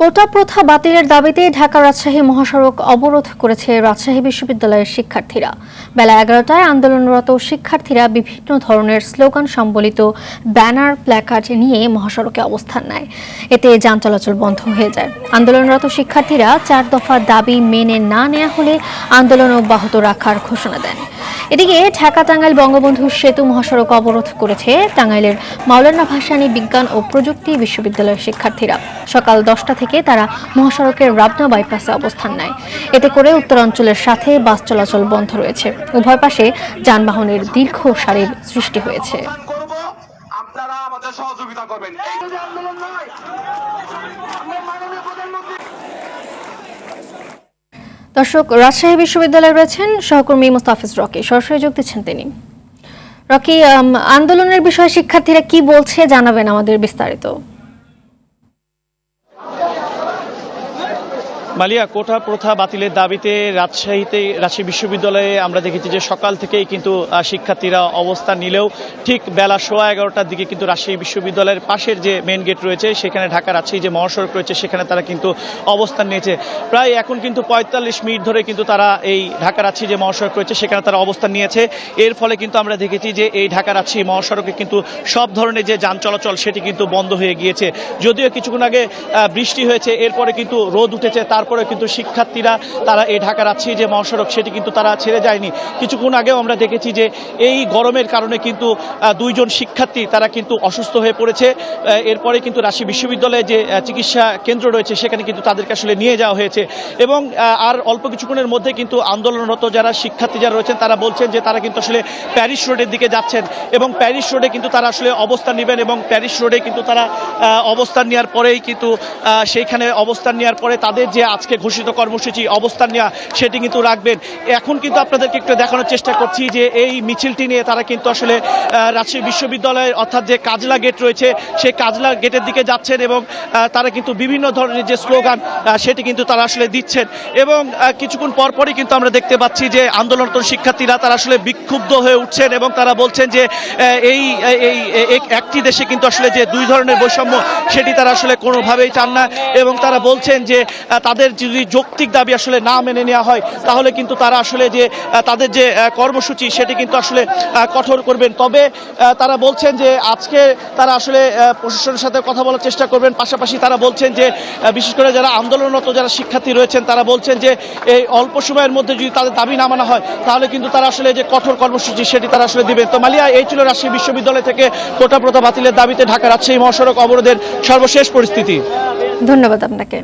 কোটা প্রথা বাতিলের দাবিতে ঢাকা রাজশাহী মহাসড়ক অবরোধ করেছে রাজশাহী বিশ্ববিদ্যালয়ের শিক্ষার্থীরা। বেলা 11টায় আন্দোলনরত শিক্ষার্থীরা বিভিন্ন ধরনের স্লোগান সম্বলিত ব্যানার প্ল্যাকার্ড নিয়ে মহাসড়কে অবস্থান নেয়। এতে যান চলাচল বন্ধ হয়ে যায়। আন্দোলনরত শিক্ষার্থীরা 4 দফা দাবি মেনে না নেওয়া হলে আন্দোলন অব্যাহত রাখার ঘোষণা দেন। এদিকে ঢাকা টাঙ্গাইল বঙ্গবন্ধু সেতু মহাসড়ক অবরোধ করেছে টাঙ্গাইলের মাওলানা ভাসানী বিজ্ঞান ও প্রযুক্তি বিশ্ববিদ্যালয়ের শিক্ষার্থীরা। সকাল 10টা থেকে তারা মহাসড়কের রাবনা বাইপাসে অবস্থান নেয়। এতে করে উত্তরাঞ্চলের সাথে বাস চলাচল বন্ধ রয়েছে। উভয় পাশে যানবাহনের দীর্ঘ সারির সৃষ্টি হয়েছে। দর্শক, রাজশাহী বিশ্ববিদ্যালয়ে রয়েছেন সহকর্মী মুস্তাফিজ রকি, সরাসরি যোগ দিচ্ছেন তিনি। রকি, আন্দোলনের বিষয়ে শিক্ষার্থীরা কি বলছে জানাবেন আমাদের বিস্তারিত। মালিয়া, কোটা প্রথা বাতিলের দাবিতে রাজশাহী বিশ্ববিদ্যালয়ে আমরা দেখেছি যে সকাল থেকেই কিন্তু শিক্ষার্থীরা অবস্থান নিলেও ঠিক বেলা 11:15টার দিকে কিন্তু রাজশাহী বিশ্ববিদ্যালয়ের পাশের যে মেন গেট রয়েছে সেখানে ঢাকা রাজশাহী যে মহাসড়ক রয়েছে সেখানে তারা কিন্তু অবস্থান নিয়েছে। প্রায় এখন কিন্তু 45 মিনিট ধরে কিন্তু তারা এই ঢাকা রাজশাহী যে মহাসড়ক রয়েছে সেখানে তারা অবস্থান নিয়েছে। এর ফলে কিন্তু আমরা দেখেছি যে এই ঢাকা রাজশাহী মহাসড়কে কিন্তু সব ধরনের যে যান চলাচল সেটি কিন্তু বন্ধ হয়ে গিয়েছে। যদিও কিছুক্ষণ আগে বৃষ্টি হয়েছে, এরপরে কিন্তু রোদ উঠেছে, তারপরে কিন্তু শিক্ষার্থীরা তারা এই ঢাকা রাজশাহী যে মহাসড়ক সেটি কিন্তু তারা ছেড়ে যায়নি। কিছুক্ষণ আগেও আমরা দেখেছি যে এই গরমের কারণে কিন্তু 2 জন শিক্ষার্থী তারা কিন্তু অসুস্থ হয়ে পড়েছে। এরপরে কিন্তু রাজশাহী বিশ্ববিদ্যালয়ে যে চিকিৎসা কেন্দ্র রয়েছে সেখানে কিন্তু তাদেরকে আসলে নিয়ে যাওয়া হয়েছে এবং আর অল্প কিছুক্ষণের মধ্যে কিন্তু আন্দোলনরত যারা শিক্ষার্থী যারা রয়েছেন তারা বলছেন যে তারা কিন্তু আসলে প্যারিস রোডের দিকে যাচ্ছেন এবং প্যারিস রোডে কিন্তু তারা আসলে অবস্থান নেবেন এবং প্যারিস রোডে কিন্তু তারা অবস্থান নেওয়ার পরেই কিন্তু সেইখানে অবস্থান নেওয়ার পরে তাদের যে আজকে ঘোষিত কর্মসূচি অবস্থান নেওয়া সেটি কিন্তু রাখবেন। এখন কিন্তু আপনাদেরকে একটু দেখানোর চেষ্টা করছি যে এই মিছিলটি নিয়ে তারা কিন্তু আসলে রাজশাহী বিশ্ববিদ্যালয়ের অর্থাৎ যে কাজলা গেট রয়েছে সেই কাজলা গেটের দিকে যাচ্ছেন এবং তারা কিন্তু বিভিন্ন ধরনের যে স্লোগান সেটি কিন্তু তারা আসলে দিচ্ছেন এবং কিছুক্ষণ পরপরই কিন্তু আমরা দেখতে পাচ্ছি যে আন্দোলনরত শিক্ষার্থীরা তারা আসলে বিক্ষুব্ধ হয়ে উঠছেন এবং তারা বলছেন যে এই একটি দেশে কিন্তু আসলে যে 2 ধরনের বৈষম্য সেটি তারা আসলে কোনোভাবেই চান না এবং তারা বলছেন যে তাদের যদি যৌক্তিক দাবি আসলে না মেনে নেওয়া হয় তাহলে কিন্তু তারা আসলে যে তাদের যে কর্মসূচি সেটি কিন্তু আসলে কঠোর করবেন। তবে তারা বলছেন যে আজকে তারা আসলে প্রশাসনের সাথে কথা বলার চেষ্টা করবেন। পাশাপাশি তারা বলছেন যে বিশেষ করে যারা আন্দোলনরত যারা শিক্ষার্থী রয়েছেন তারা বলছেন যে এই অল্প সময়ের মধ্যে যদি তাদের দাবি না মানা হয় তাহলে কিন্তু তারা আসলে যে কঠোর কর্মসূচি সেটি তারা আসলে দিবেন। তো মালিয়া, এই ছিল রাজশাহী বিশ্ববিদ্যালয় থেকে কোটা প্রথা বাতিলের দাবিতে ঢাকা রাজশাহী মহাসড়ক অবরোধের সর্বশেষ পরিস্থিতি। ধন্যবাদ আপনাকে।